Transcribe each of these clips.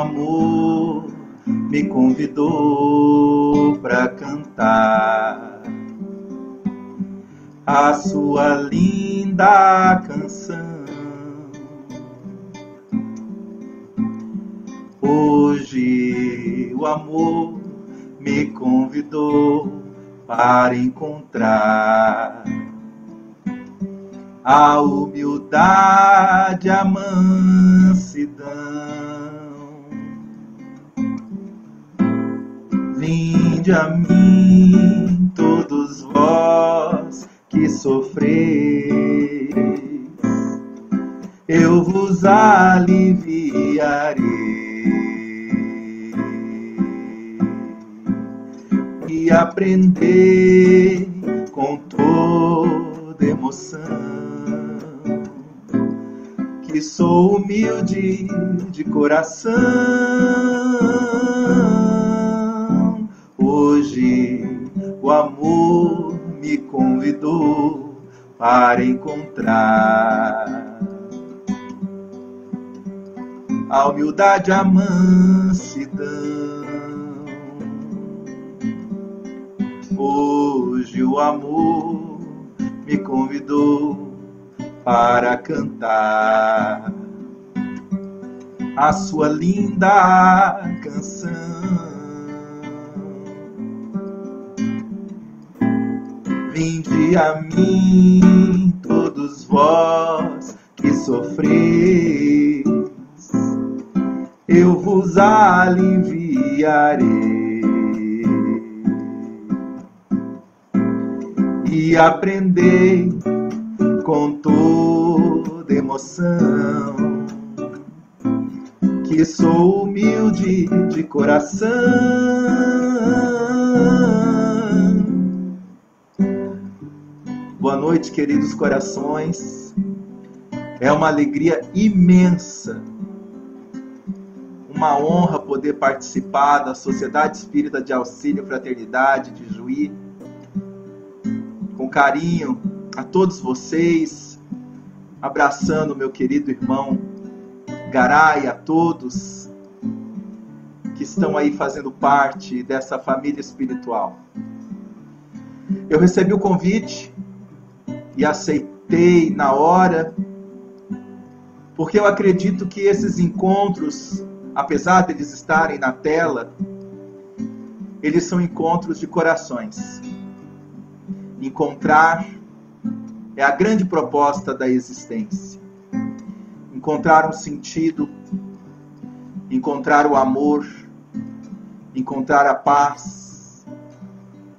amor me convidou para cantar a sua linda canção. Hoje o amor me convidou para encontrar a humildade, a mansidão. Vinde a mim, todos vós que sofreis, eu vos aliviarei. E aprender com toda emoção que sou humilde de coração. Hoje o amor me convidou para encontrar a humildade, a mansidão. Hoje o amor me convidou para cantar a sua linda canção. Vinde a mim, todos vós que sofreis, eu vos aliviarei. E aprendei com toda emoção que sou humilde de coração. Boa noite, queridos corações. É uma alegria imensa, uma honra poder participar da Sociedade Espírita de Auxílio e Fraternidade de Juí. Com carinho a todos vocês, abraçando meu querido irmão Garay, a todos que estão aí fazendo parte dessa família espiritual. Eu recebi o convite e aceitei na hora, porque eu acredito que esses encontros, apesar de eles estarem na tela, eles são encontros de corações. Encontrar é a grande proposta da existência. Encontrar um sentido, encontrar o amor, encontrar a paz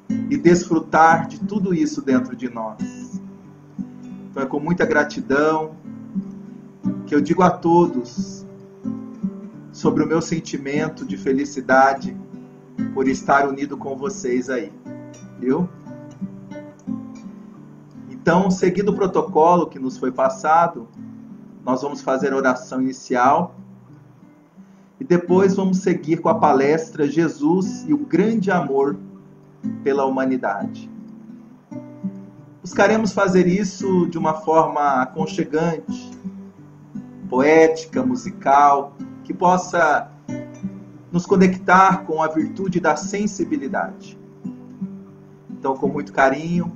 e desfrutar de tudo isso dentro de nós. Então é com muita gratidão que eu digo a todos sobre o meu sentimento de felicidade por estar unido com vocês aí, viu? Então, seguindo o protocolo que nos foi passado, nós vamos fazer a oração inicial e depois vamos seguir com a palestra Jesus e o grande amor pela humanidade. Buscaremos fazer isso de uma forma aconchegante, poética, musical, que possa nos conectar com a virtude da sensibilidade. Então, com muito carinho,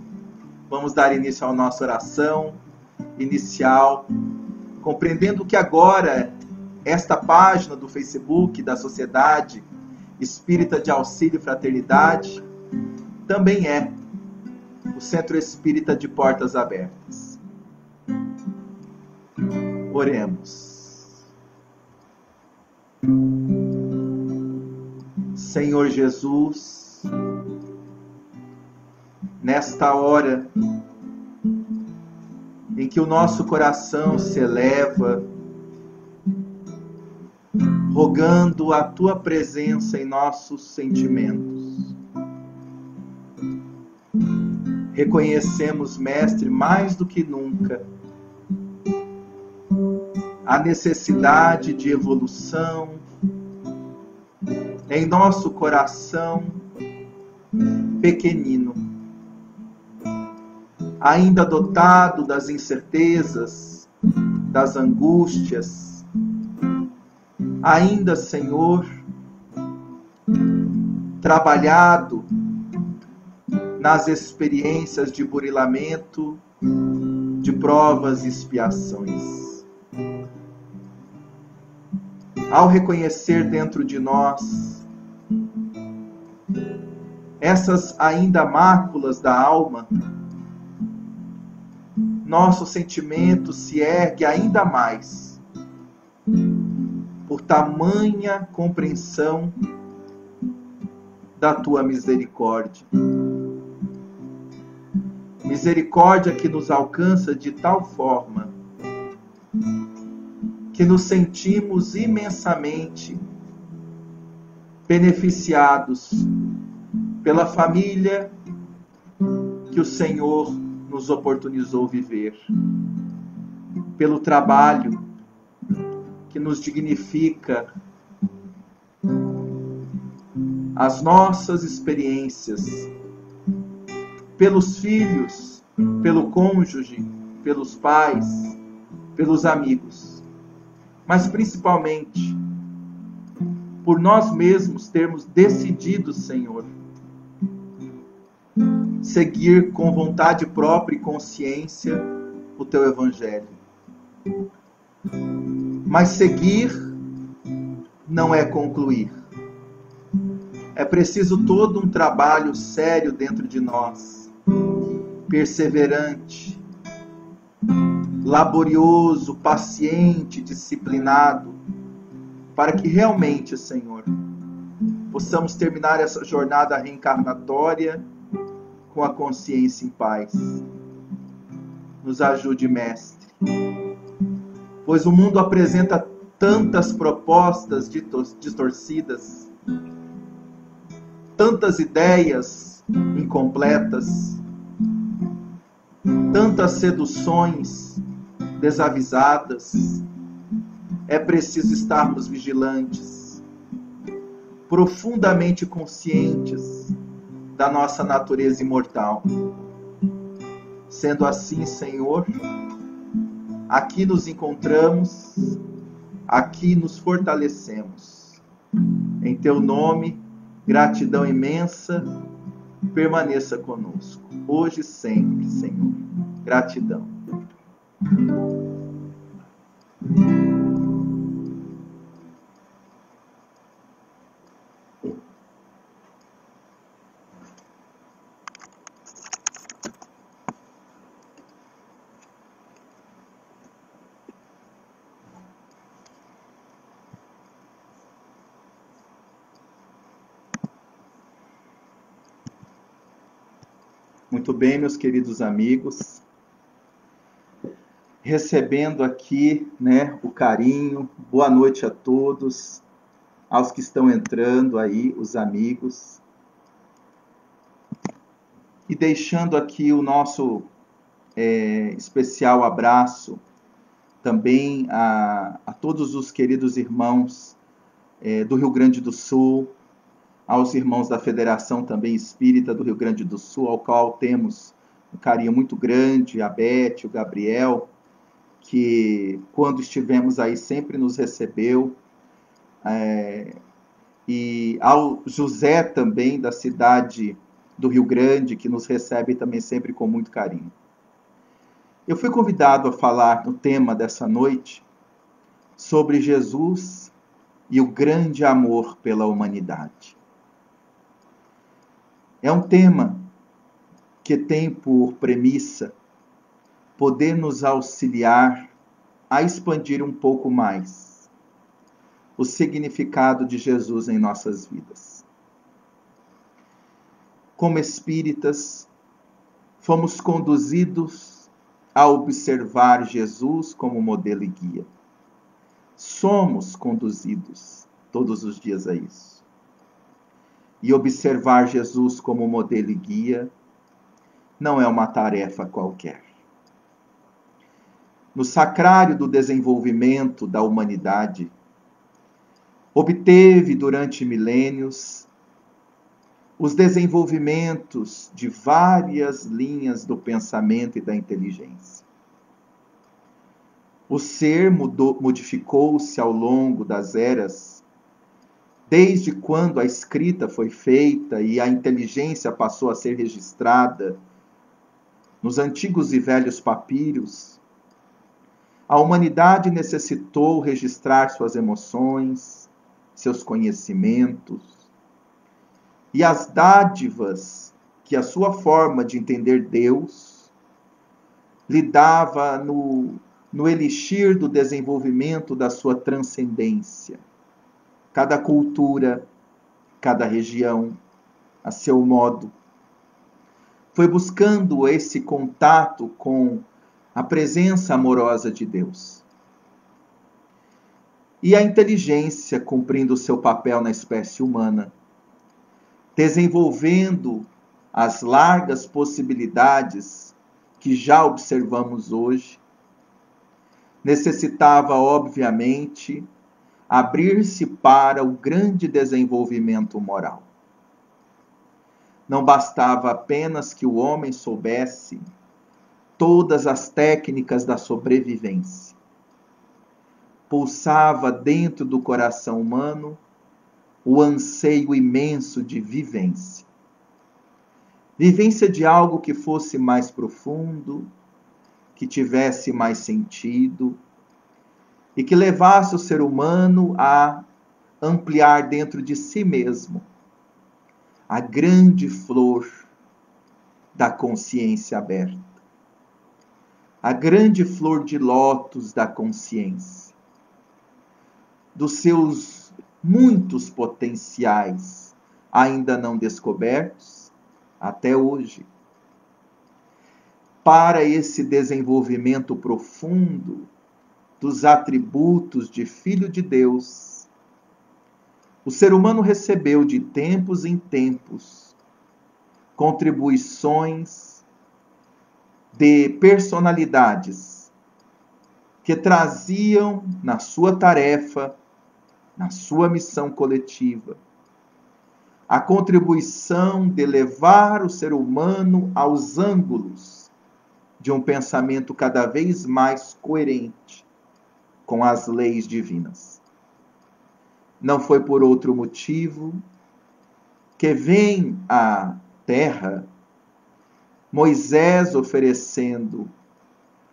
vamos dar início à nossa oração inicial, compreendendo que agora esta página do Facebook da Sociedade Espírita de Auxílio e Fraternidade também é o Centro Espírita de Portas Abertas. Oremos. Senhor Jesus, nesta hora em que o nosso coração se eleva, rogando a Tua presença em nossos sentimentos, reconhecemos, Mestre, mais do que nunca, a necessidade de evolução em nosso coração pequenino, ainda dotado das incertezas, das angústias, ainda, Senhor, trabalhado nas experiências de burilamento, de provas e expiações. Ao reconhecer dentro de nós essas ainda máculas da alma, nosso sentimento se ergue ainda mais por tamanha compreensão da tua misericórdia. Misericórdia que nos alcança de tal forma que nos sentimos imensamente beneficiados pela família que o Senhor nos oportunizou viver, pelo trabalho que nos dignifica as nossas experiências, pelos filhos, pelo cônjuge, pelos pais, pelos amigos, mas principalmente por nós mesmos termos decidido, Senhor, seguir com vontade própria e consciência o teu evangelho. Mas seguir não é concluir. É preciso todo um trabalho sério dentro de nós, perseverante, laborioso, paciente, disciplinado, para que realmente, Senhor, possamos terminar essa jornada reencarnatória com a consciência em paz. Nos ajude, Mestre, pois o mundo apresenta tantas propostas distorcidas, tantas ideias incompletas, tantas seduções desavisadas. É preciso estarmos vigilantes, profundamente conscientes da nossa natureza imortal. Sendo assim, Senhor, aqui nos encontramos, aqui nos fortalecemos. Em teu nome, gratidão imensa, permaneça conosco, hoje e sempre, Senhor. Gratidão. Muito bem, meus queridos amigos, recebendo aqui, o carinho, boa noite a todos, aos que estão entrando aí, os amigos, e deixando aqui o nosso especial abraço também a todos os queridos irmãos do Rio Grande do Sul, aos irmãos da Federação também Espírita do Rio Grande do Sul, ao qual temos um carinho muito grande, a Beth, o Gabriel, que quando estivemos aí sempre nos recebeu, e ao José também, da cidade do Rio Grande, que nos recebe também sempre com muito carinho. Eu fui convidado a falar no tema dessa noite sobre Jesus e o grande amor pela humanidade. É um tema que tem por premissa poder nos auxiliar a expandir um pouco mais o significado de Jesus em nossas vidas. Como espíritas, fomos conduzidos a observar Jesus como modelo e guia. Somos conduzidos todos os dias a isso. E observar Jesus como modelo e guia não é uma tarefa qualquer. No sacrário do desenvolvimento da humanidade, obteve durante milênios os desenvolvimentos de várias linhas do pensamento e da inteligência. O ser modificou-se ao longo das eras, desde quando a escrita foi feita e a inteligência passou a ser registrada nos antigos e velhos papiros. A humanidade necessitou registrar suas emoções, seus conhecimentos e as dádivas que a sua forma de entender Deus lhe dava no elixir do desenvolvimento da sua transcendência. Cada cultura, cada região, a seu modo, foi buscando esse contato com a presença amorosa de Deus. E a inteligência, cumprindo o seu papel na espécie humana, desenvolvendo as largas possibilidades que já observamos hoje, necessitava, obviamente, abrir-se para o grande desenvolvimento moral. Não bastava apenas que o homem soubesse todas as técnicas da sobrevivência. Pulsava dentro do coração humano o anseio imenso de vivência. Vivência de algo que fosse mais profundo, que tivesse mais sentido e que levasse o ser humano a ampliar dentro de si mesmo a grande flor da consciência aberta, a grande flor de lótus da consciência, dos seus muitos potenciais ainda não descobertos até hoje. Para esse desenvolvimento profundo dos atributos de Filho de Deus, o ser humano recebeu de tempos em tempos contribuições de personalidades que traziam na sua tarefa, na sua missão coletiva, a contribuição de levar o ser humano aos ângulos de um pensamento cada vez mais coerente com as leis divinas. Não foi por outro motivo que vem à Terra Moisés oferecendo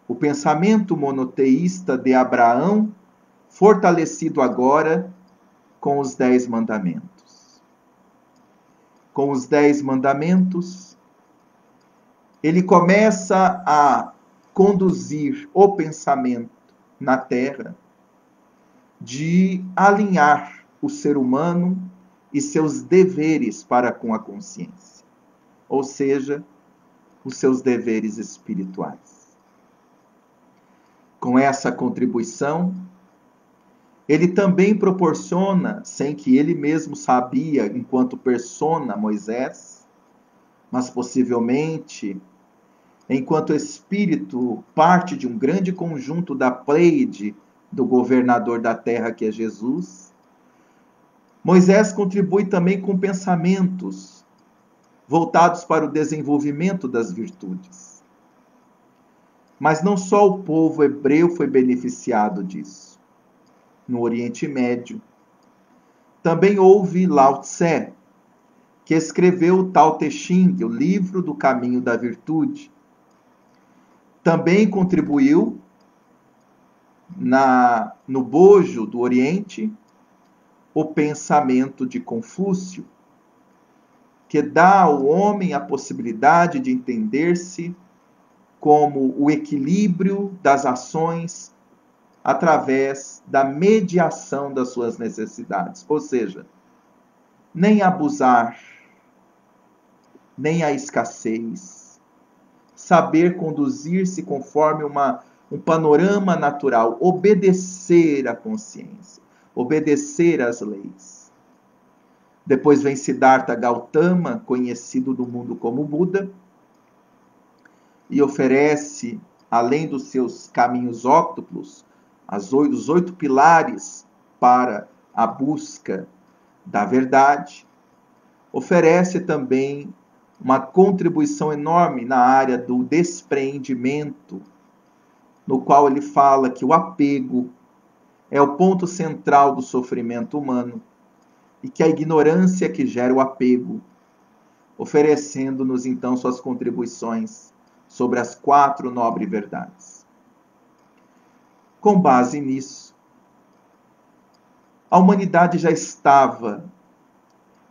o pensamento monoteísta de Abraão, fortalecido agora com os 10 mandamentos. Com os 10 mandamentos, ele começa a conduzir o pensamento na Terra de alinhar o ser humano e seus deveres para com a consciência, ou seja, os seus deveres espirituais. Com essa contribuição, ele também proporciona, sem que ele mesmo sabia enquanto persona Moisés, mas possivelmente enquanto espírito, parte de um grande conjunto da pleiade do governador da terra, que é Jesus, Moisés contribui também com pensamentos voltados para o desenvolvimento das virtudes. Mas não só o povo hebreu foi beneficiado disso. No Oriente Médio, também houve Lao Tse, que escreveu o Tao Te Ching, o livro do caminho da virtude. Também contribuiu no bojo do Oriente o pensamento de Confúcio, que dá ao homem a possibilidade de entender-se como o equilíbrio das ações através da mediação das suas necessidades. Ou seja, nem abusar, nem a escassez, saber conduzir-se conforme um panorama natural, obedecer à consciência, obedecer às leis. Depois vem Siddhartha Gautama, conhecido do mundo como Buda, e oferece, além dos seus caminhos óctuplos, os 8 pilares para a busca da verdade, oferece também uma contribuição enorme na área do despreendimento no qual ele fala que o apego é o ponto central do sofrimento humano e que a ignorância que gera o apego, oferecendo-nos então suas contribuições sobre as 4 nobres verdades. Com base nisso, a humanidade já estava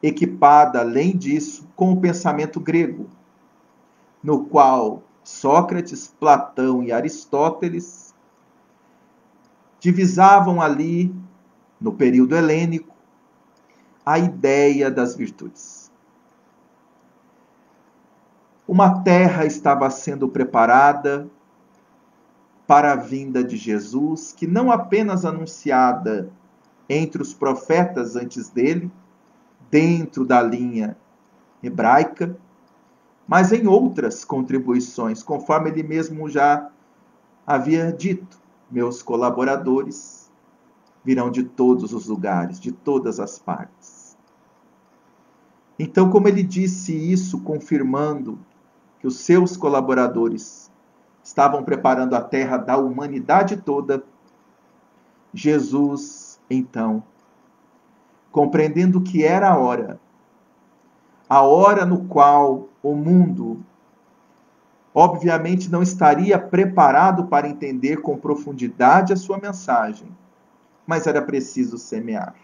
equipada, além disso, com o pensamento grego, no qual Sócrates, Platão e Aristóteles divisavam ali, no período helênico, a ideia das virtudes. Uma terra estava sendo preparada para a vinda de Jesus, que não apenas anunciada entre os profetas antes dele, dentro da linha hebraica, mas em outras contribuições, conforme ele mesmo já havia dito: meus colaboradores virão de todos os lugares, de todas as partes. Então, como ele disse isso, confirmando que os seus colaboradores estavam preparando a terra da humanidade toda, Jesus, então, compreendendo que era a hora no qual o mundo, obviamente, não estaria preparado para entender com profundidade a sua mensagem, mas era preciso semear.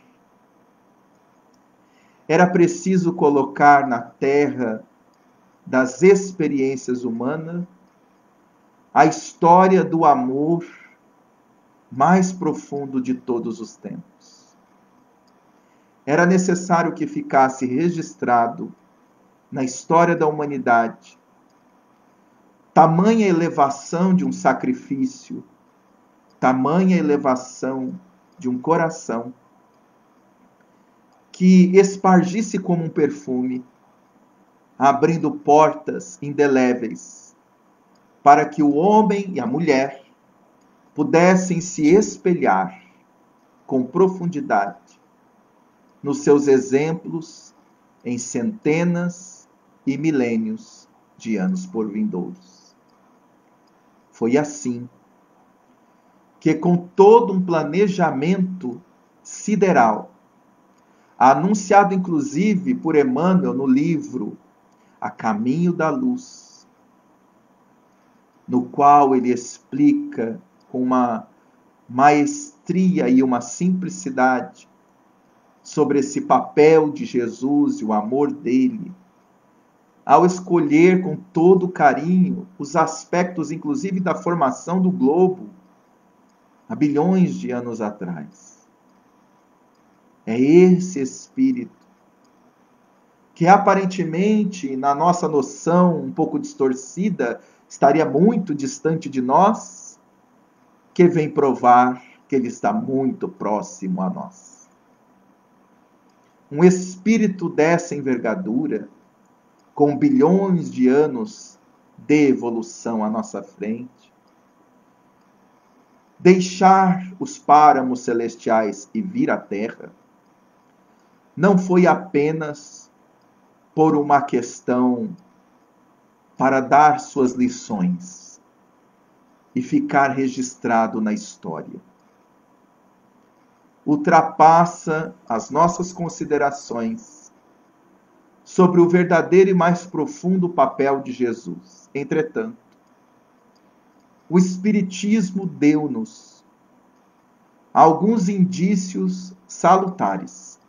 Era preciso colocar na terra das experiências humanas a história do amor mais profundo de todos os tempos. Era necessário que ficasse registrado na história da humanidade tamanha elevação de um sacrifício, tamanha elevação de um coração, que espargisse como um perfume, abrindo portas indeléveis, para que o homem e a mulher pudessem se espelhar com profundidade nos seus exemplos em centenas e milênios de anos por vindouros. Foi assim que, com todo um planejamento sideral, anunciado inclusive por Emmanuel no livro A Caminho da Luz, no qual ele explica com uma maestria e uma simplicidade sobre esse papel de Jesus e o amor dele, ao escolher com todo carinho os aspectos, inclusive, da formação do globo, há bilhões de anos atrás. É esse espírito que, aparentemente, na nossa noção um pouco distorcida, estaria muito distante de nós, que vem provar que ele está muito próximo a nós. Um espírito dessa envergadura, com bilhões de anos de evolução à nossa frente, deixar os páramos celestiais e vir à Terra, não foi apenas por uma questão para dar suas lições e ficar registrado na história. Ultrapassa as nossas considerações sobre o verdadeiro e mais profundo papel de Jesus. Entretanto, o Espiritismo deu-nos alguns indícios salutares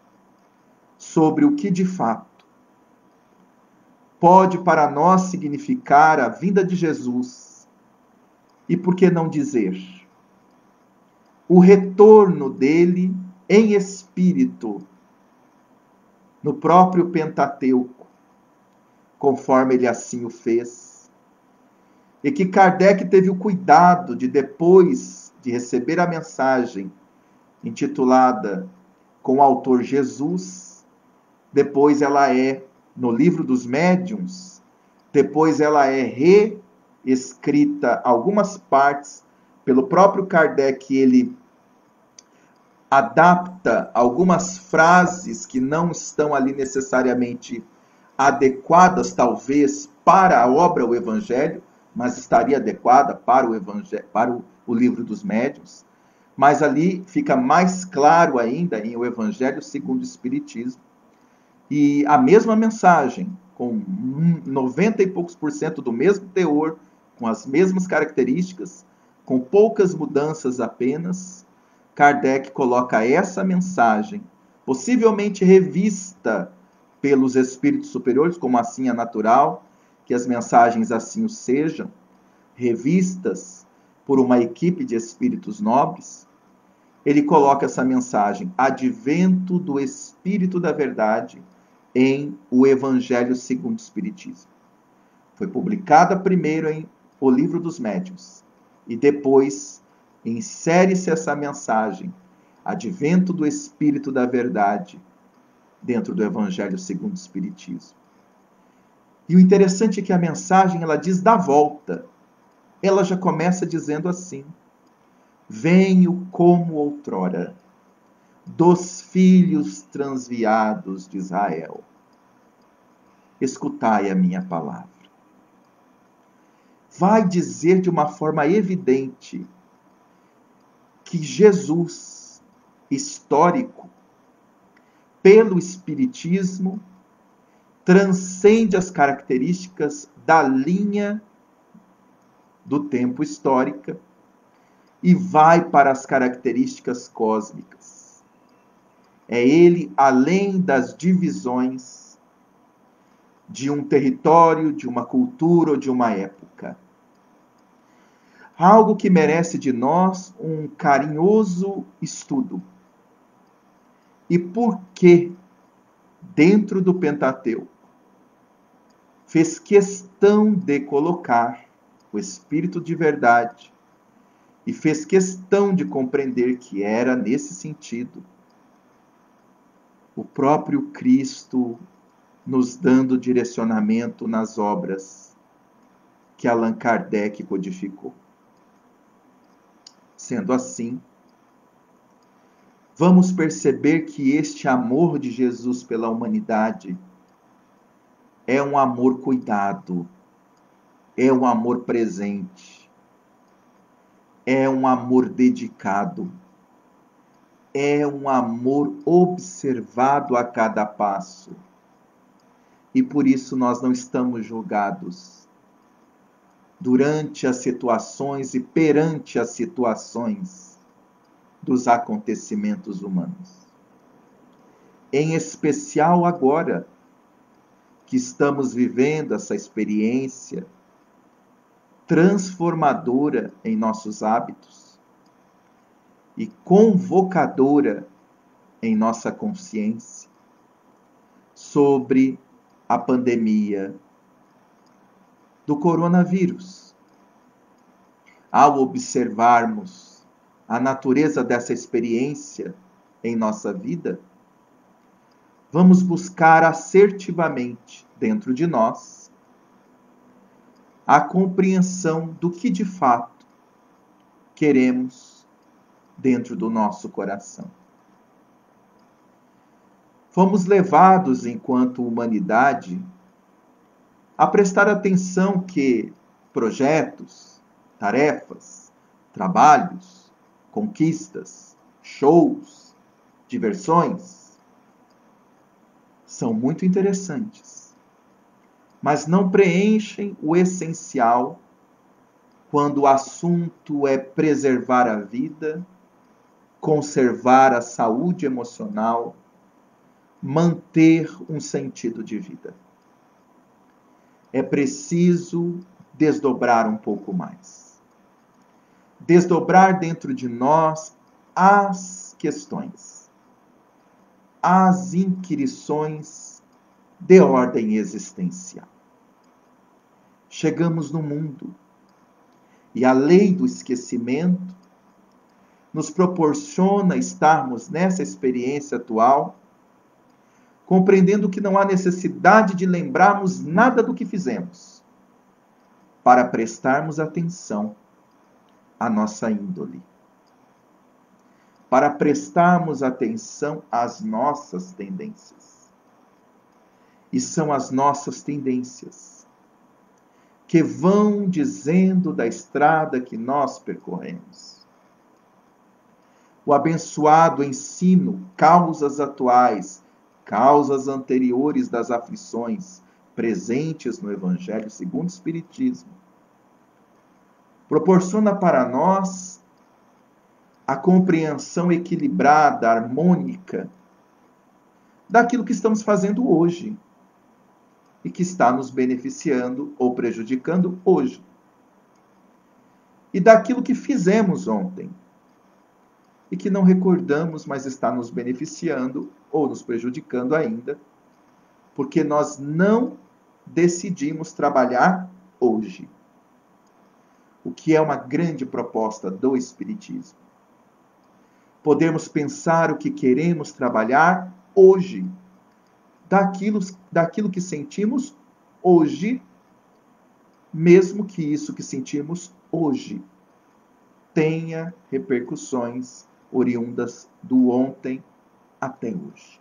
sobre o que de fato pode para nós significar a vinda de Jesus e, por que não dizer, o retorno dele em espírito no próprio Pentateuco, conforme ele assim o fez, e que Kardec teve o cuidado de, depois de receber a mensagem intitulada com o autor Jesus, depois ela é, no livro dos médiuns, depois ela é reescrita algumas partes pelo próprio Kardec. Ele adapta algumas frases que não estão ali necessariamente adequadas, talvez, para a obra O Evangelho, mas estaria adequada para o evangelho, para o livro dos médiuns. Mas ali fica mais claro ainda em o Evangelho segundo o Espiritismo. E a mesma mensagem, com 90 e poucos por cento do mesmo teor, com as mesmas características, com poucas mudanças apenas, Kardec coloca essa mensagem, possivelmente revista pelos espíritos superiores, como assim é natural, que as mensagens assim o sejam, revistas por uma equipe de espíritos nobres. Ele coloca essa mensagem, advento do Espírito da Verdade, em o Evangelho segundo o Espiritismo. Foi publicada primeiro em O Livro dos Médiuns, e depois insere-se essa mensagem, advento do Espírito da Verdade, dentro do Evangelho segundo o Espiritismo. E o interessante é que a mensagem, ela diz da volta. Ela já começa dizendo assim: venho como outrora, dos filhos transviados de Israel. Escutai a minha palavra. Vai dizer de uma forma evidente que Jesus, histórico, pelo Espiritismo, transcende as características da linha do tempo histórica e vai para as características cósmicas. É ele além das divisões de um território, de uma cultura ou de uma época. Algo que merece de nós um carinhoso estudo. E por que, dentro do Pentateuco, fez questão de colocar o Espírito de verdade e fez questão de compreender que era nesse sentido o próprio Cristo nos dando direcionamento nas obras que Allan Kardec codificou. Sendo assim, vamos perceber que este amor de Jesus pela humanidade é um amor cuidado, é um amor presente, é um amor dedicado, é um amor observado a cada passo. E por isso nós não estamos julgados durante as situações e perante as situações dos acontecimentos humanos. Em especial agora, que estamos vivendo essa experiência transformadora em nossos hábitos e convocadora em nossa consciência sobre a pandemia do coronavírus. Ao observarmos a natureza dessa experiência em nossa vida, vamos buscar assertivamente dentro de nós a compreensão do que de fato queremos dentro do nosso coração. Fomos levados, enquanto humanidade, a prestar atenção que projetos, tarefas, trabalhos, conquistas, shows, diversões são muito interessantes, mas não preenchem o essencial quando o assunto é preservar a vida, conservar a saúde emocional, manter um sentido de vida. É preciso desdobrar um pouco mais. Desdobrar dentro de nós as questões, as inquirições de ordem existencial. Chegamos no mundo e a lei do esquecimento nos proporciona estarmos nessa experiência atual, compreendendo que não há necessidade de lembrarmos nada do que fizemos, para prestarmos atenção à nossa índole, para prestarmos atenção às nossas tendências. E são as nossas tendências que vão dizendo da estrada que nós percorremos. O abençoado ensino, causas atuais, causas anteriores das aflições, presentes no Evangelho segundo o Espiritismo, proporciona para nós a compreensão equilibrada, harmônica, daquilo que estamos fazendo hoje e que está nos beneficiando ou prejudicando hoje. E daquilo que fizemos ontem e que não recordamos, mas está nos beneficiando ou nos prejudicando ainda, porque nós não decidimos trabalhar hoje. O que é uma grande proposta do Espiritismo. Podemos pensar o que queremos trabalhar hoje, daquilo que sentimos hoje, mesmo que isso que sentimos hoje tenha repercussões oriundas do ontem até hoje.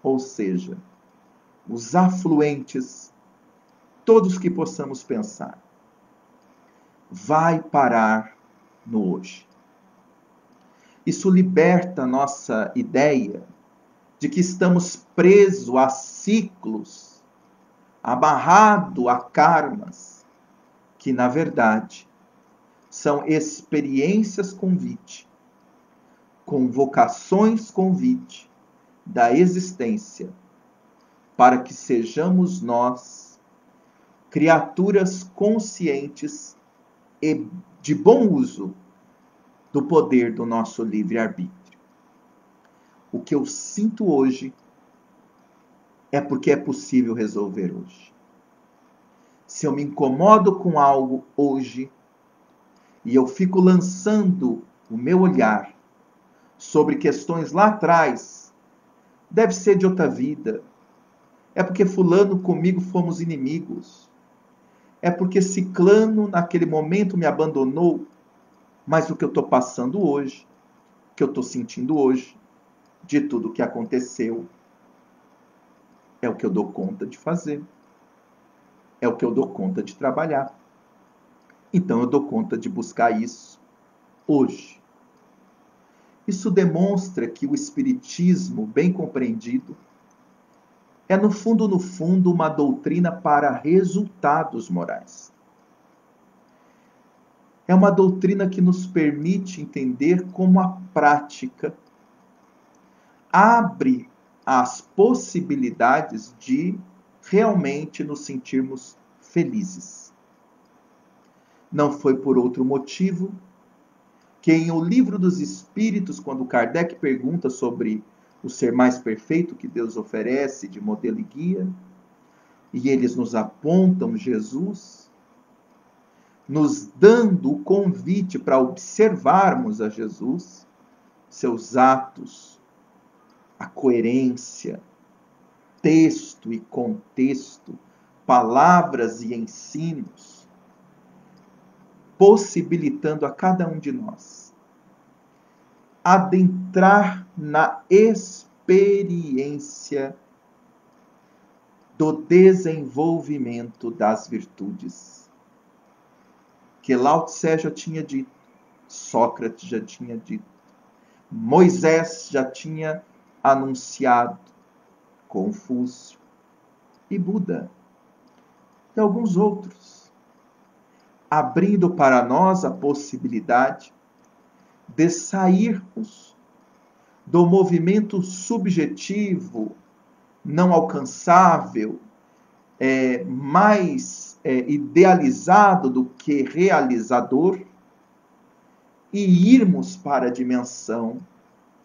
Ou seja, os afluentes, todos que possamos pensar, vai parar no hoje. Isso liberta a nossa ideia de que estamos presos a ciclos, amarrados a karmas, que na verdade são experiências convite, convocações convite da existência, para que sejamos nós criaturas conscientes e de bom uso do poder do nosso livre-arbítrio. O que eu sinto hoje é porque é possível resolver hoje. Se eu me incomodo com algo hoje e eu fico lançando o meu olhar sobre questões lá atrás, deve ser de outra vida. É porque fulano comigo fomos inimigos. É porque ciclano naquele momento me abandonou. Mas o que eu estou passando hoje, o que eu estou sentindo hoje, de tudo o que aconteceu, é o que eu dou conta de fazer. É o que eu dou conta de trabalhar. Então eu dou conta de buscar isso hoje. Isso demonstra que o Espiritismo, bem compreendido, é no fundo, uma doutrina para resultados morais. É uma doutrina que nos permite entender como a prática abre as possibilidades de realmente nos sentirmos felizes. Não foi por outro motivo que em O Livro dos Espíritos, quando Kardec pergunta sobre o ser mais perfeito que Deus oferece de modelo e guia, e eles nos apontam Jesus, nos dando o convite para observarmos a Jesus, seus atos, a coerência, texto e contexto, palavras e ensinos, possibilitando a cada um de nós adentrar na experiência do desenvolvimento das virtudes. Que Lao Tse já tinha dito, Sócrates já tinha dito, Moisés já tinha anunciado, Confúcio e Buda e alguns outros, abrindo para nós a possibilidade de sairmos do movimento subjetivo, não alcançável, mais idealizado do que realizador, e irmos para a dimensão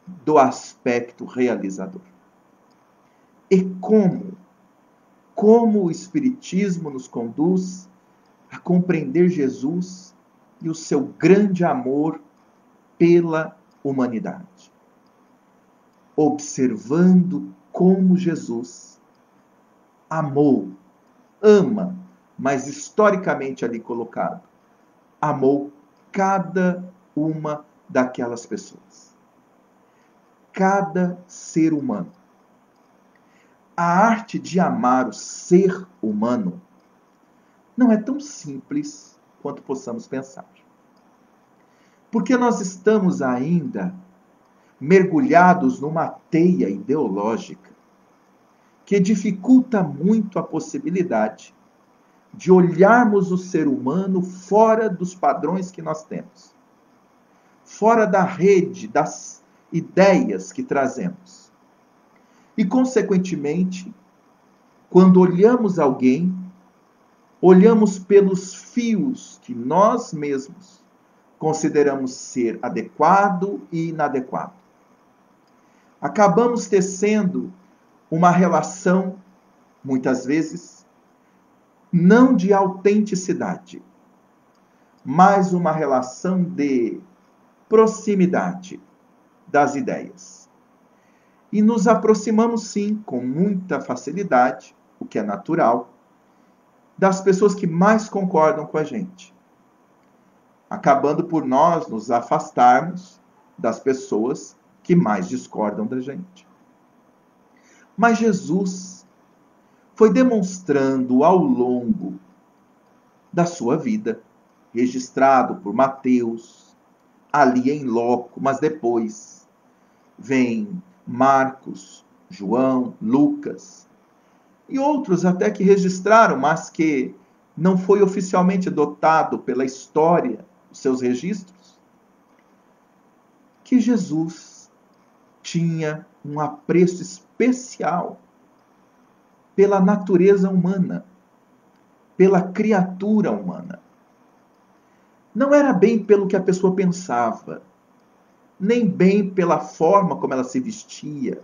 do aspecto realizador. E como o Espiritismo nos conduz a compreender Jesus e o seu grande amor pela humanidade. Observando como Jesus amou, ama, mas historicamente ali colocado, amou cada uma daquelas pessoas. Cada ser humano. A arte de amar o ser humano não é tão simples quanto possamos pensar. Porque nós estamos ainda mergulhados numa teia ideológica que dificulta muito a possibilidade de olharmos o ser humano fora dos padrões que nós temos, fora da rede das ideias que trazemos. E, consequentemente, quando olhamos alguém, olhamos pelos fios que nós mesmos consideramos ser adequado e inadequado. Acabamos tecendo uma relação, muitas vezes, não de autenticidade, mas uma relação de proximidade das ideias. E nos aproximamos, sim, com muita facilidade, o que é natural, das pessoas que mais concordam com a gente, acabando por nós nos afastarmos das pessoas que mais discordam da gente. Mas Jesus foi demonstrando ao longo da sua vida, registrado por Mateus, ali em loco, mas depois vem Marcos, João, Lucas e outros até que registraram, mas que não foi oficialmente dotado pela história, os seus registros, que Jesus tinha um apreço especial pela natureza humana, pela criatura humana. Não era bem pelo que a pessoa pensava, nem bem pela forma como ela se vestia,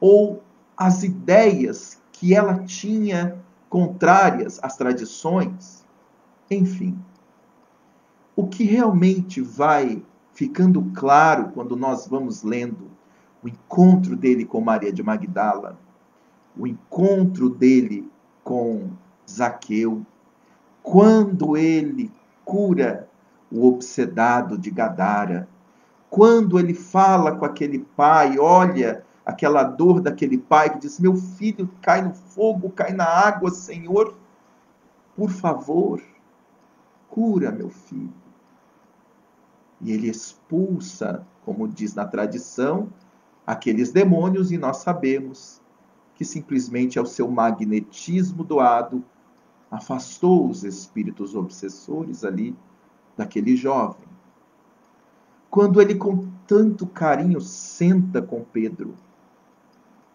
ou as ideias que ela tinha contrárias às tradições. Enfim, o que realmente vai ficando claro quando nós vamos lendo o encontro dele com Maria de Magdala, o encontro dele com Zaqueu, quando ele cura o obsedado de Gadara, quando ele fala com aquele pai, olha aquela dor daquele pai que diz: meu filho cai no fogo, cai na água, Senhor, por favor, cura meu filho. E ele expulsa, como diz na tradição, aqueles demônios, e nós sabemos que simplesmente é o seu magnetismo doado afastou os espíritos obsessores ali daquele jovem. Quando ele com tanto carinho senta com Pedro,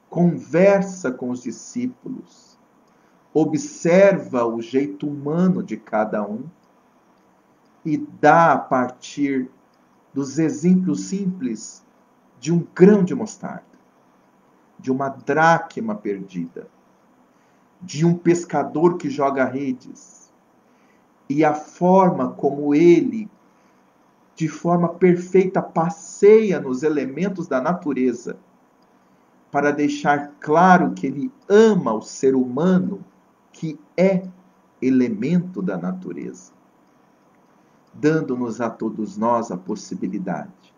conversa com os discípulos, observa o jeito humano de cada um e dá a partir dos exemplos simples de um grão de mostarda, de uma dracma perdida, de um pescador que joga redes, e a forma como ele, de forma perfeita, passeia nos elementos da natureza para deixar claro que ele ama o ser humano, que é elemento da natureza, dando-nos a todos nós a possibilidade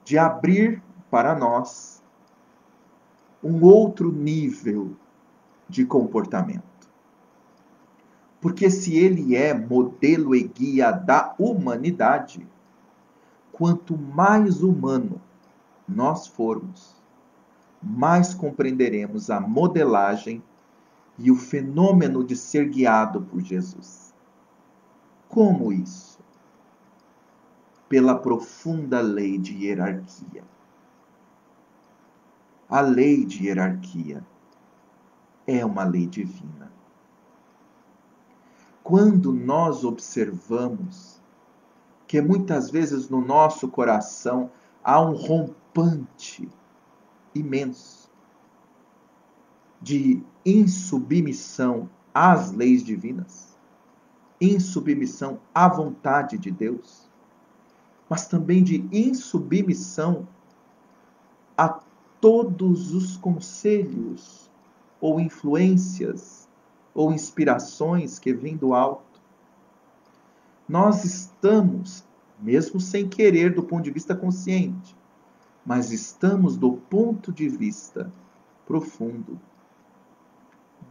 de abrir para nós um outro nível de comportamento. Porque se ele é modelo e guia da humanidade, quanto mais humano nós formos, mais compreenderemos a modelagem e o fenômeno de ser guiado por Jesus. Como isso? Pela profunda lei de hierarquia. A lei de hierarquia é uma lei divina. Quando nós observamos que muitas vezes no nosso coração há um rompante imenso de insubmissão às leis divinas, insubmissão à vontade de Deus, mas também de insubmissão a todos os conselhos ou influências ou inspirações que vêm do alto. Nós estamos, mesmo sem querer do ponto de vista consciente, mas estamos do ponto de vista profundo,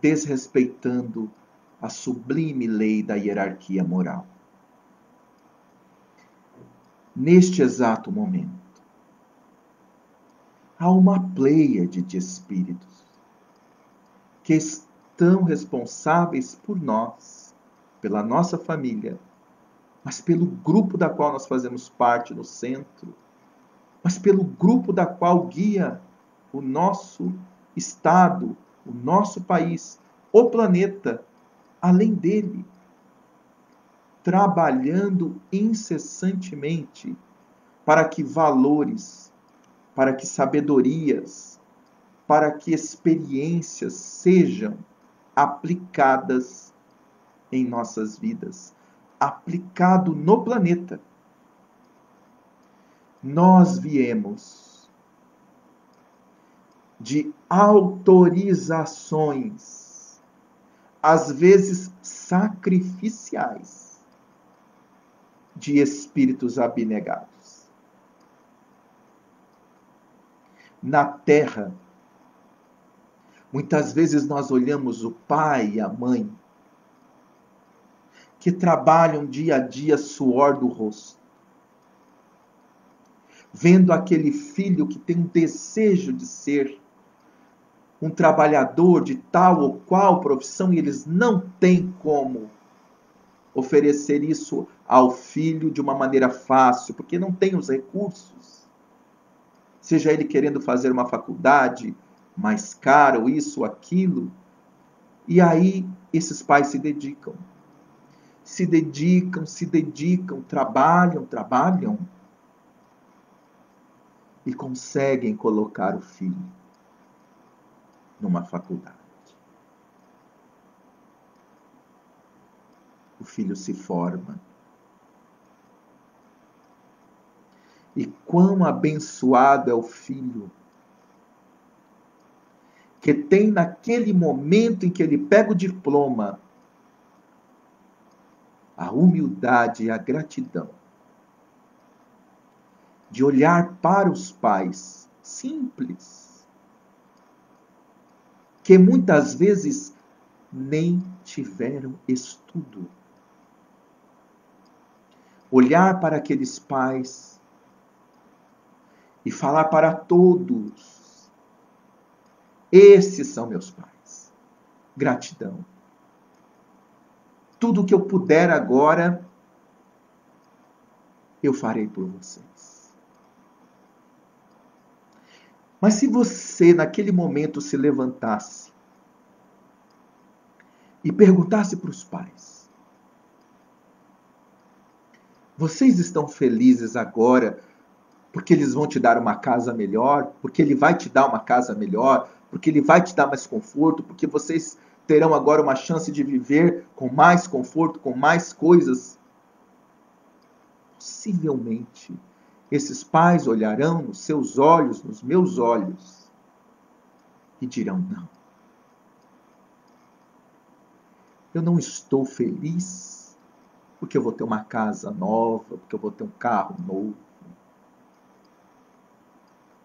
desrespeitando a sublime lei da hierarquia moral. Neste exato momento, há uma pleiade de espíritos que estão responsáveis por nós, pela nossa família, mas pelo grupo da qual nós fazemos parte no centro, mas pelo grupo da qual guia o nosso Estado, o nosso país, o planeta, além dele, trabalhando incessantemente para que valores, para que sabedorias, para que experiências sejam aplicadas em nossas vidas, aplicado no planeta. Nós viemos de autorizações, às vezes sacrificiais, de espíritos abnegados. Na Terra, muitas vezes nós olhamos o pai e a mãe, que trabalham dia a dia suor do rosto, vendo aquele filho que tem um desejo de ser um trabalhador de tal ou qual profissão, e eles não têm como oferecer isso ao filho de uma maneira fácil, porque não tem os recursos. Seja ele querendo fazer uma faculdade mais cara, ou isso ou aquilo. E aí esses pais se dedicam, trabalham e conseguem colocar o filho numa faculdade. O filho se forma. E quão abençoado é o filho que tem naquele momento em que ele pega o diploma a humildade e a gratidão de olhar para os pais simples, que muitas vezes nem tiveram estudo. Olhar para aqueles pais e falar para todos: esses são meus pais. Gratidão. Tudo que eu puder agora, eu farei por vocês. Mas se você, naquele momento, se levantasse e perguntasse para os pais: vocês estão felizes agora porque eles vão te dar uma casa melhor, porque ele vai te dar uma casa melhor, porque ele vai te dar mais conforto, porque vocês terão agora uma chance de viver com mais conforto, com mais coisas? Possivelmente, esses pais olharão nos seus olhos, nos meus olhos, e dirão: não. Eu não estou feliz porque eu vou ter uma casa nova, porque eu vou ter um carro novo.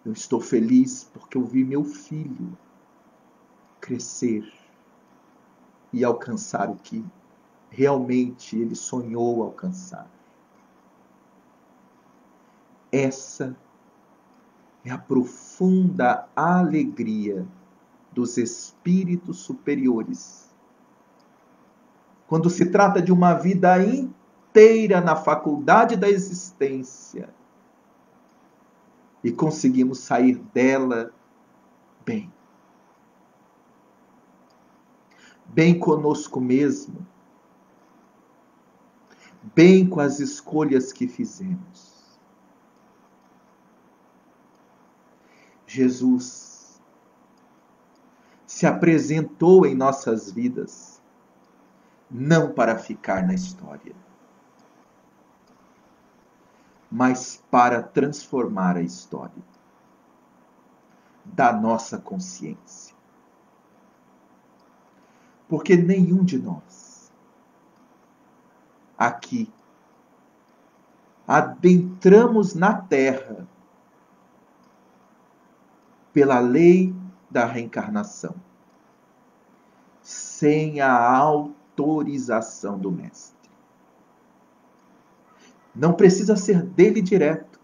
Eu estou feliz porque eu vi meu filho crescer e alcançar o que realmente ele sonhou alcançar. Essa é a profunda alegria dos espíritos superiores, quando se trata de uma vida inteira na faculdade da existência e conseguimos sair dela bem. Bem conosco mesmo, bem com as escolhas que fizemos. Jesus se apresentou em nossas vidas não para ficar na história, mas para transformar a história da nossa consciência. Porque nenhum de nós aqui adentramos na Terra pela lei da reencarnação, sem a autorização autorização do Mestre. Não precisa ser dele direto,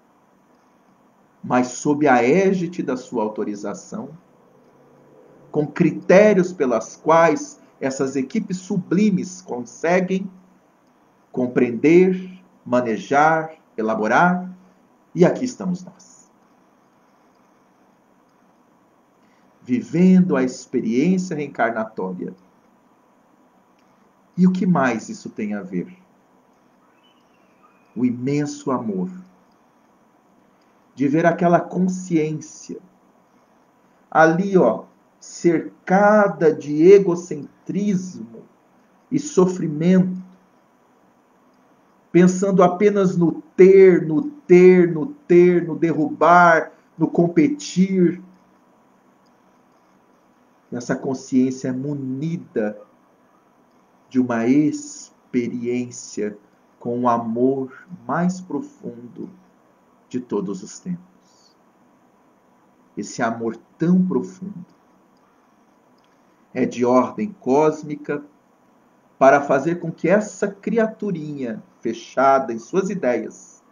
mas sob a égide da sua autorização, com critérios pelas quais essas equipes sublimes conseguem compreender, manejar, elaborar, e aqui estamos nós. Vivendo a experiência reencarnatória. E o que mais isso tem a ver? O imenso amor de ver aquela consciência ali, cercada de egocentrismo e sofrimento, pensando apenas no ter, no derrubar, no competir. Essa consciência é munida de uma experiência com o amor mais profundo de todos os tempos. Esse amor tão profundo é de ordem cósmica para fazer com que essa criaturinha fechada em suas ideias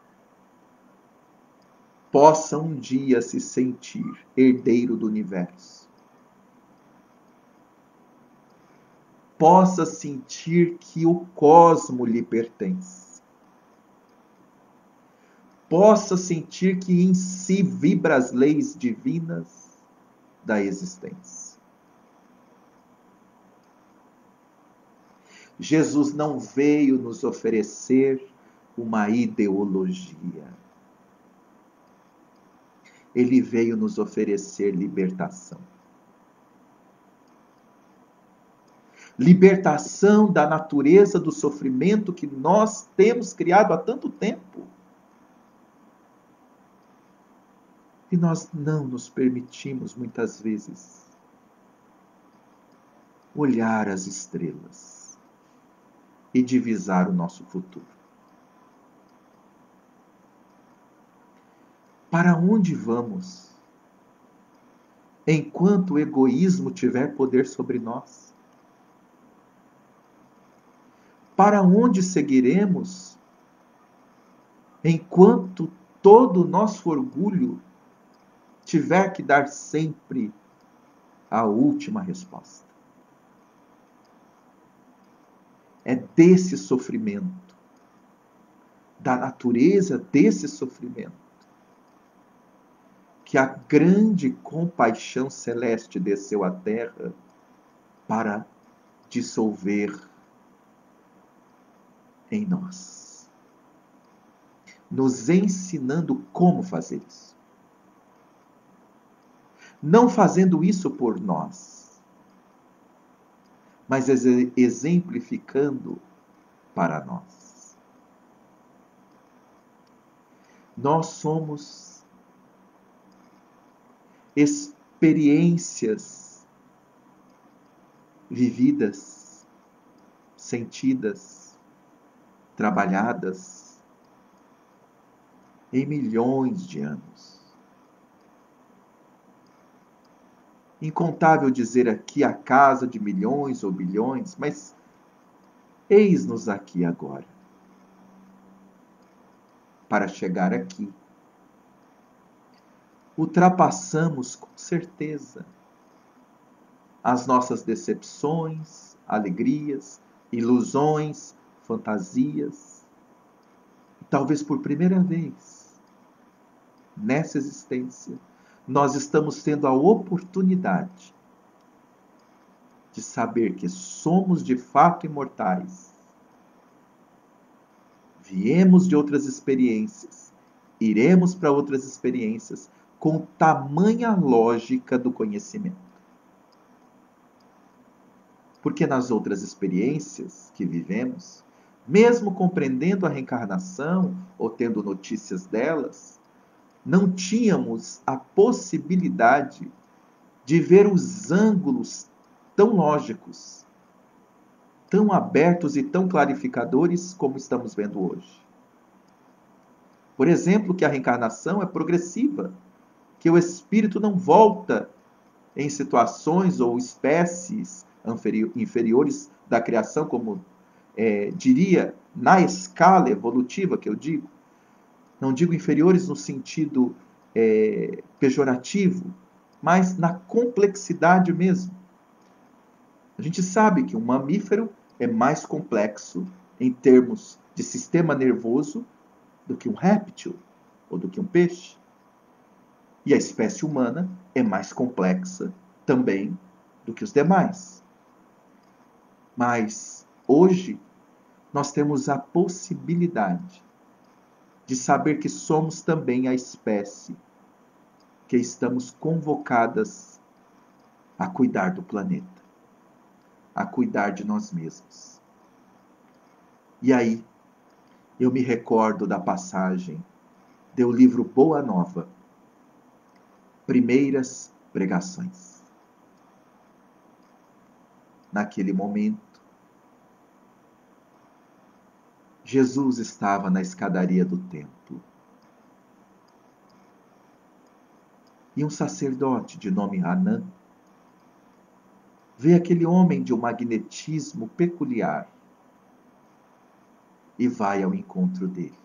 possa um dia se sentir herdeiro do universo. Possa sentir que o cosmo lhe pertence. Possa sentir que em si vibra as leis divinas da existência. Jesus não veio nos oferecer uma ideologia. Ele veio nos oferecer libertação. Libertação da natureza do sofrimento que nós temos criado há tanto tempo. E nós não nos permitimos, muitas vezes, olhar as estrelas e divisar o nosso futuro. Para onde vamos enquanto o egoísmo tiver poder sobre nós? Para onde seguiremos enquanto todo o nosso orgulho tiver que dar sempre a última resposta? É desse sofrimento, da natureza desse sofrimento, que a grande compaixão celeste desceu à Terra para dissolver em nós, nos ensinando como fazer isso. Não fazendo isso por nós, mas exemplificando para nós. Nós somos experiências vividas, sentidas, trabalhadas em milhões de anos. Incontável dizer aqui a casa de milhões ou bilhões, mas eis-nos aqui agora. Para chegar aqui, ultrapassamos com certeza as nossas decepções, alegrias, ilusões, fantasias. E talvez por primeira vez nessa existência, nós estamos tendo a oportunidade de saber que somos de fato imortais. Viemos de outras experiências, iremos para outras experiências com tamanha lógica do conhecimento. Porque nas outras experiências que vivemos, mesmo compreendendo a reencarnação ou tendo notícias delas, não tínhamos a possibilidade de ver os ângulos tão lógicos, tão abertos e tão clarificadores como estamos vendo hoje. Por exemplo, que a reencarnação é progressiva, que o espírito não volta em situações ou espécies inferiores da criação, como diria, na escala evolutiva que eu digo, não digo inferiores no sentido pejorativo, mas na complexidade mesmo. A gente sabe que um mamífero é mais complexo em termos de sistema nervoso do que um réptil ou do que um peixe. E a espécie humana é mais complexa também do que os demais. Mas hoje nós temos a possibilidade de saber que somos também a espécie que estamos convocadas a cuidar do planeta, a cuidar de nós mesmos. E aí, eu me recordo da passagem do livro Boa Nova, Primeiras Pregações. Naquele momento, Jesus estava na escadaria do templo. E um sacerdote de nome Hanã vê aquele homem de um magnetismo peculiar e vai ao encontro dele.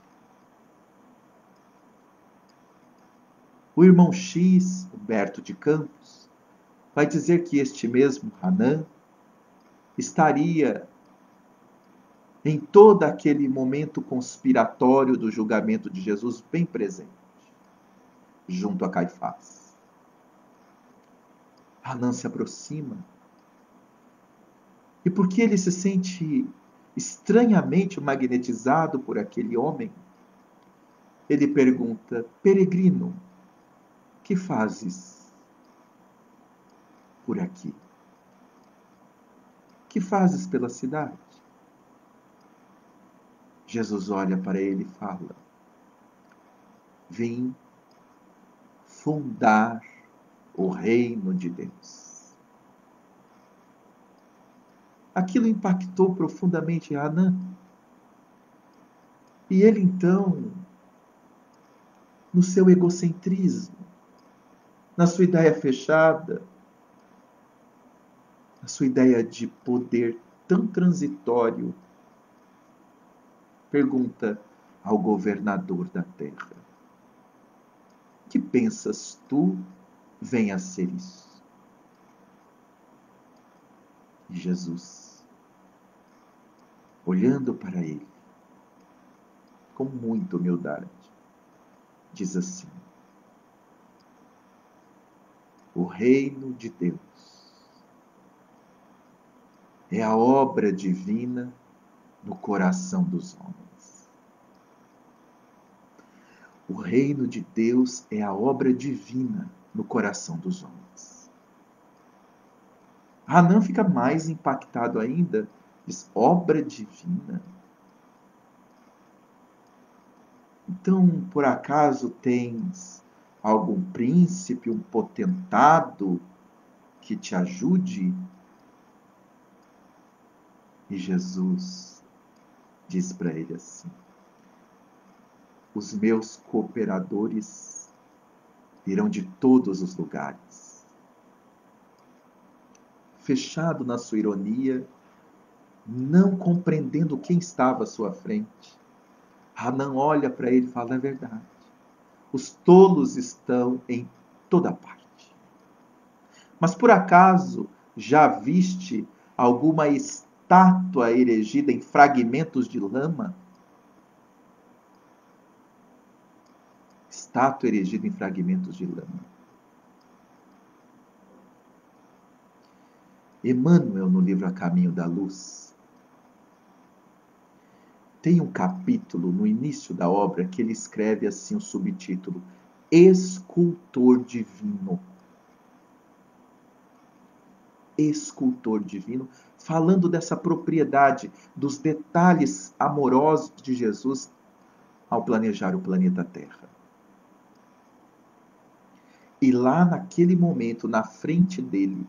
O irmão X, Humberto de Campos, vai dizer que este mesmo Hanã estaria em todo aquele momento conspiratório do julgamento de Jesus bem presente, junto a Caifás. Hanã se aproxima. E porque ele se sente estranhamente magnetizado por aquele homem, ele pergunta: peregrino, que fazes por aqui? Que fazes pela cidade? Jesus olha para ele e fala: vim fundar o reino de Deus. Aquilo impactou profundamente Hanã. E ele então, no seu egocentrismo, na sua ideia fechada, na sua ideia de poder tão transitório, pergunta ao governador da terra: que pensas tu venha a ser isso? E Jesus, olhando para ele, com muita humildade, diz assim: o reino de Deus é a obra divina no coração dos homens. O reino de Deus é a obra divina no coração dos homens. Hanã fica mais impactado ainda, diz: obra divina? Então, por acaso tens algum príncipe, um potentado que te ajude? E Jesus diz para ele assim: os meus cooperadores virão de todos os lugares. Fechado na sua ironia, não compreendendo quem estava à sua frente, Hanã olha para ele e fala: é verdade, os tolos estão em toda parte. Mas por acaso já viste alguma estátua erigida em fragmentos de lama? Estátua erigida em fragmentos de lama. Emmanuel, no livro A Caminho da Luz, tem um capítulo no início da obra que ele escreve assim o subtítulo: Escultor Divino. Escultor divino, falando dessa propriedade, dos detalhes amorosos de Jesus ao planejar o planeta Terra. E lá naquele momento, na frente dele,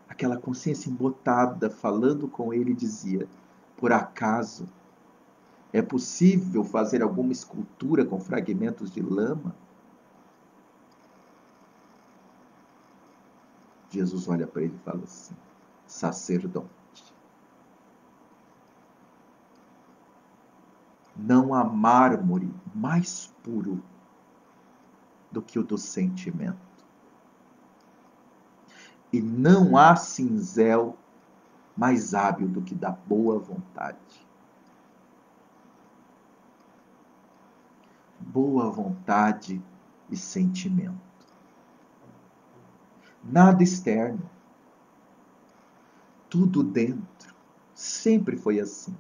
aquela consciência embotada falando com ele dizia: por acaso é possível fazer alguma escultura com fragmentos de lama? Jesus olha para ele e fala assim: sacerdote. Não há mármore mais puro do que o do sentimento. E não há cinzel mais hábil do que da boa vontade. Boa vontade e sentimento. Nada externo. Tudo dentro. Sempre foi assim.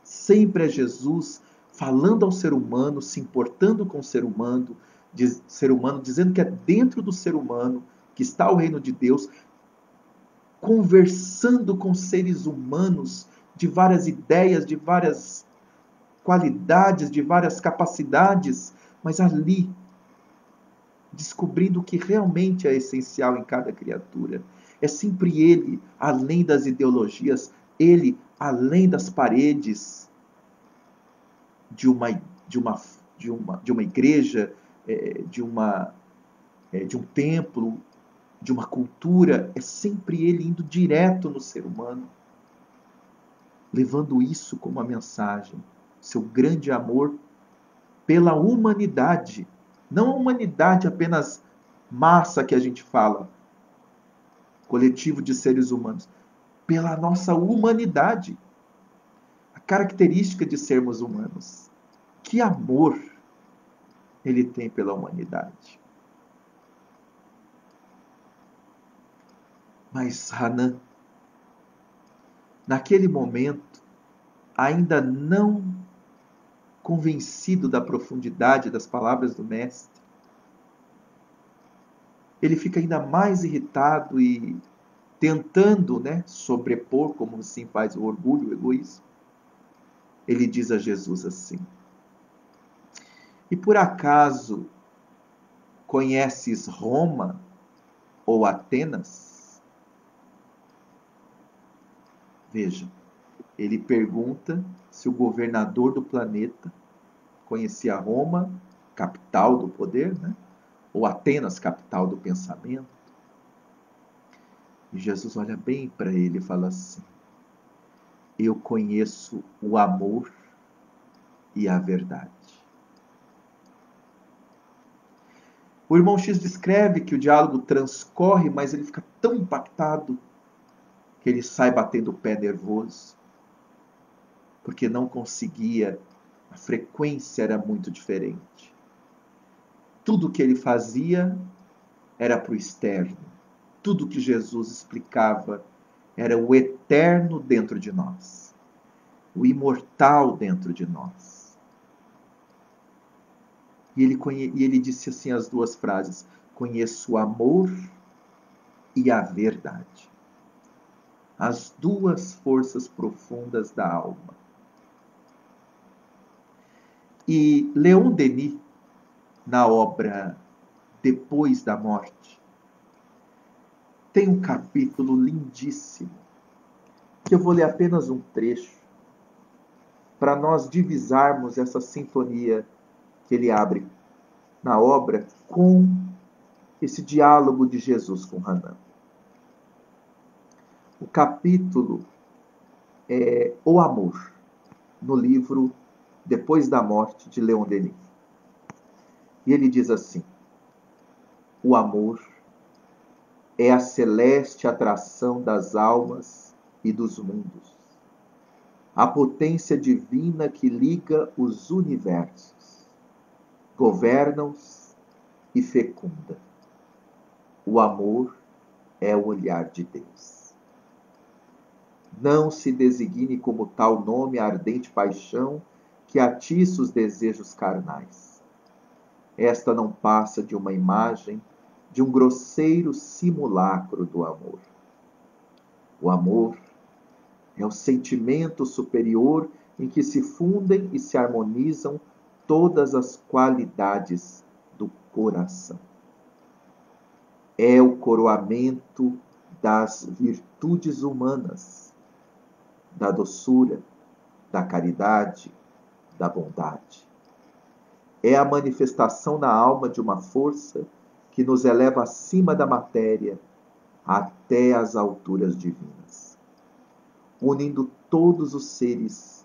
Sempre é Jesus falando ao ser humano, se importando com o ser humano, dizendo que é dentro do ser humano que está o reino de Deus, conversando com seres humanos de várias ideias, de várias qualidades, de várias capacidades, mas ali, descobrindo o que realmente é essencial em cada criatura. É sempre Ele, além das ideologias, Ele, além das paredes de uma igreja, de um templo, de uma cultura, é sempre Ele indo direto no ser humano, levando isso como a mensagem, seu grande amor pela humanidade, não a humanidade apenas massa que a gente fala, coletivo de seres humanos, pela nossa humanidade, a característica de sermos humanos. Que amor Ele tem pela humanidade. Mas Hanan, naquele momento, ainda não convencido da profundidade das palavras do Mestre, ele fica ainda mais irritado e tentando, sobrepor, como assim faz o orgulho, o egoísmo. Ele diz a Jesus assim: e por acaso conheces Roma ou Atenas? Veja, ele pergunta se o governador do planeta conhecia Roma, capital do poder, ou Atenas, capital do pensamento. E Jesus olha bem para ele e fala assim: eu conheço o amor e a verdade. O irmão X descreve que o diálogo transcorre, mas ele fica tão impactado que ele sai batendo o pé nervoso, porque não conseguia, a frequência era muito diferente. Tudo que ele fazia era para o externo. Tudo que Jesus explicava era o eterno dentro de nós, o imortal dentro de nós. E ele disse assim as duas frases: conheço o amor e a verdade. As duas forças profundas da alma. E Leon Denis, na obra Depois da Morte, tem um capítulo lindíssimo, que eu vou ler apenas um trecho, para nós divisarmos essa sintonia que ele abre na obra com esse diálogo de Jesus com Hanan. O capítulo é O Amor, no livro Depois da Morte, de Leon Denis. E ele diz assim: o amor é a celeste atração das almas e dos mundos, a potência divina que liga os universos, governa-os e fecunda. O amor é o olhar de Deus. Não se designe como tal nome a ardente paixão que atiça os desejos carnais. Esta não passa de uma imagem, de um grosseiro simulacro do amor. O amor é o sentimento superior em que se fundem e se harmonizam todas as qualidades do coração. É o coroamento das virtudes humanas, da doçura, da caridade, da bondade. É a manifestação na alma de uma força que nos eleva acima da matéria, até as alturas divinas, unindo todos os seres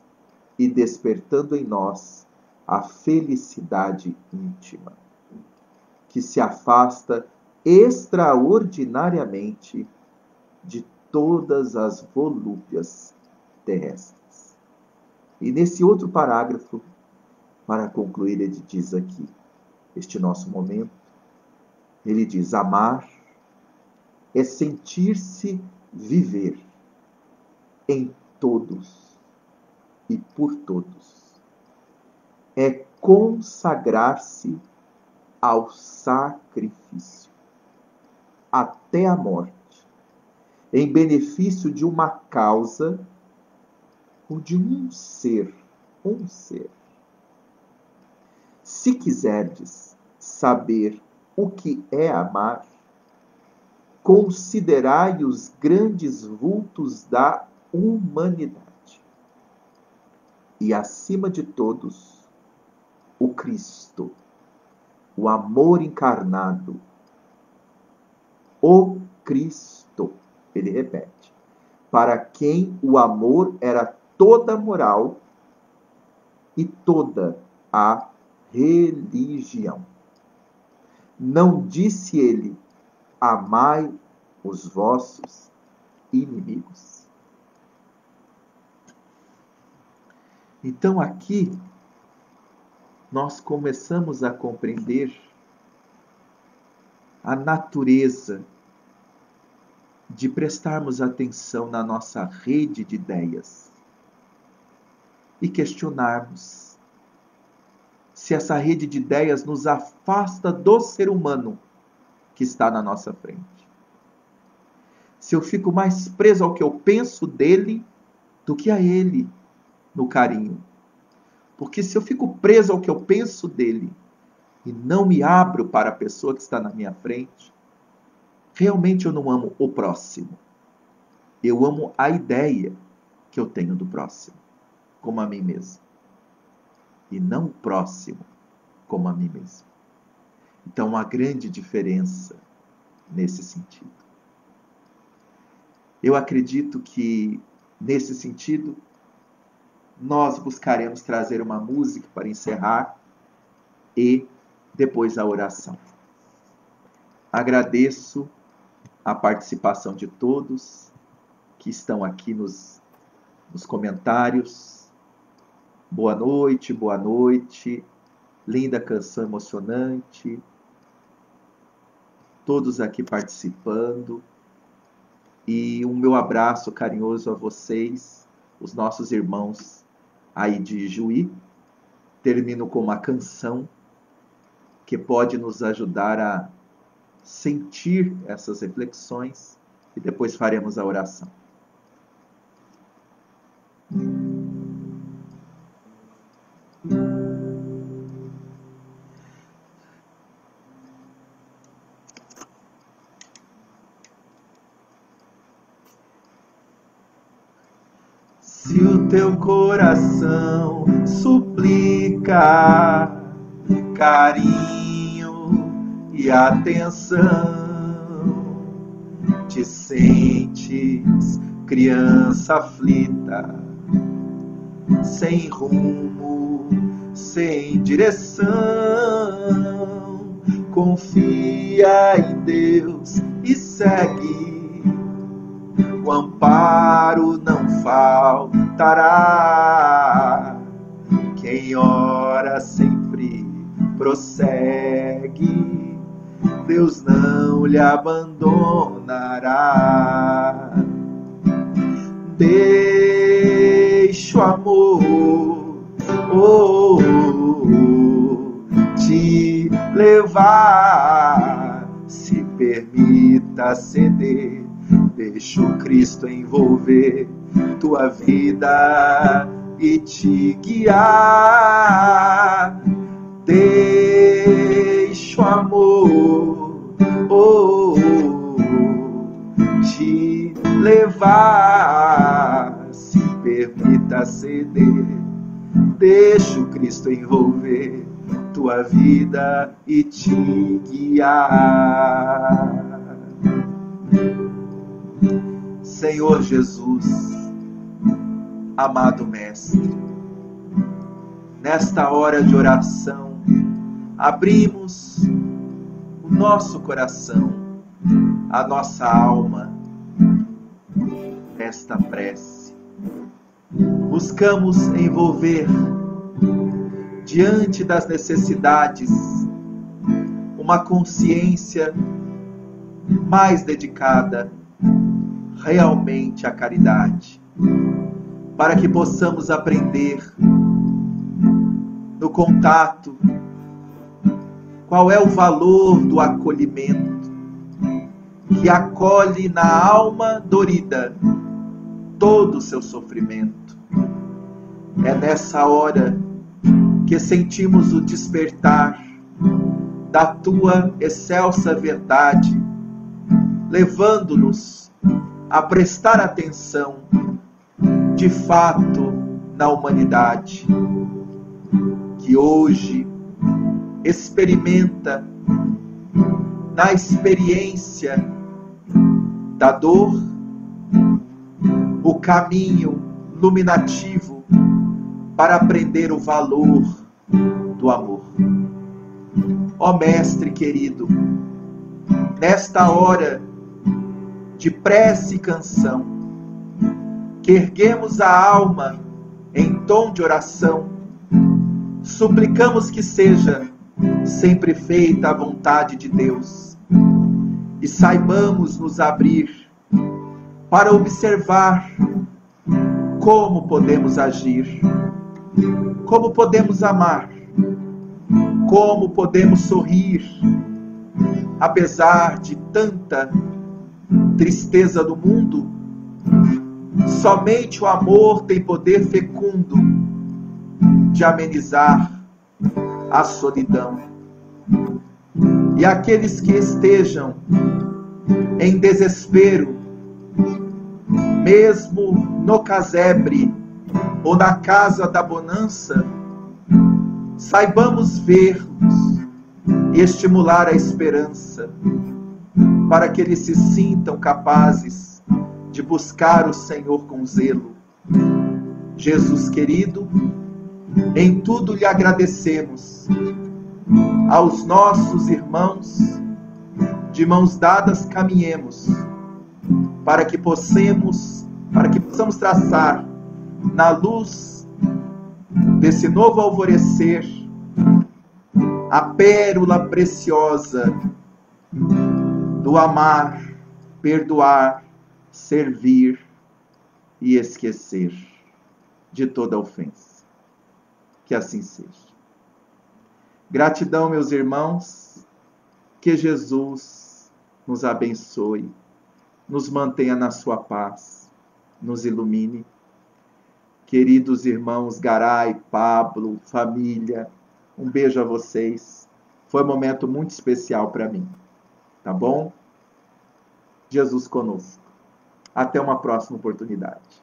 e despertando em nós a felicidade íntima, que se afasta extraordinariamente de todas as volúpias terrestres. E nesse outro parágrafo, para concluir, ele diz aqui, este nosso momento, ele diz: amar é sentir-se viver em todos e por todos. É consagrar-se ao sacrifício, até a morte, em benefício de uma causa ou de um ser. Se quiserdes saber o que é amar, considerai os grandes vultos da humanidade. E, acima de todos, o Cristo, o amor encarnado. O Cristo, ele repete, para quem o amor era toda a moral e toda a religião. Não disse ele: amai os vossos inimigos. Então aqui nós começamos a compreender a natureza de prestarmos atenção na nossa rede de ideias e questionarmos se essa rede de ideias nos afasta do ser humano que está na nossa frente. Se eu fico mais preso ao que eu penso dele do que a ele no carinho. Porque se eu fico preso ao que eu penso dele e não me abro para a pessoa que está na minha frente, realmente eu não amo o próximo. Eu amo a ideia que eu tenho do próximo, como a mim mesmo. E não o próximo, como a mim mesmo. Então, uma grande diferença nesse sentido. Eu acredito que, nesse sentido, nós buscaremos trazer uma música para encerrar e depois a oração. Agradeço a participação de todos que estão aqui nos comentários. Boa noite, boa noite. Linda canção emocionante. Todos aqui participando. E um meu abraço carinhoso a vocês, os nossos irmãos aí de Juí. Termino com uma canção que pode nos ajudar a sentir essas reflexões e depois faremos a oração. Se o teu coração suplica carinho e atenção, te sentes criança aflita, sem rumo, sem direção, confia em Deus e segue. O amparo não faltará. Quem ora sempre prossegue. Deus não lhe abandonará. Deixa o amor te levar. Se permita ceder. Deixa o Cristo envolver tua vida e te guiar. Deixa o amor te levar. Se permita ceder. Deixa o Cristo envolver tua vida e te guiar. Senhor Jesus, amado Mestre, nesta hora de oração, abrimos o nosso coração, a nossa alma, nesta prece. Buscamos envolver, diante das necessidades, uma consciência mais dedicada realmente à caridade, para que possamos aprender no contato qual é o valor do acolhimento, que acolhe na alma dorida todo o seu sofrimento. É nessa hora que sentimos o despertar da tua excelsa verdade, levando-nos a prestar atenção de fato na humanidade, que hoje experimenta na experiência da dor o caminho iluminativo para aprender o valor do amor. Ó Mestre querido, nesta hora de prece e canção, que erguemos a alma em tom de oração, suplicamos que seja sempre feita a vontade de Deus e saibamos nos abrir para observar como podemos agir, como podemos amar, como podemos sorrir, apesar de tanta tristeza do mundo. Somente o amor tem poder fecundo de amenizar a solidão. E aqueles que estejam em desespero, mesmo no casebre ou na casa da bonança, saibamos ver-los e estimular a esperança, para que eles se sintam capazes de buscar o Senhor com zelo. Jesus querido, em tudo lhe agradecemos. Aos nossos irmãos, de mãos dadas caminhemos, para que possamos traçar na luz desse novo alvorecer a pérola preciosa do amar, perdoar, servir e esquecer de toda ofensa. Que assim seja. Gratidão, meus irmãos, que Jesus nos abençoe, nos mantenha na sua paz, nos ilumine. Queridos irmãos Garay, Pablo, família, um beijo a vocês. Foi um momento muito especial para mim, tá bom? Jesus conosco. Até uma próxima oportunidade.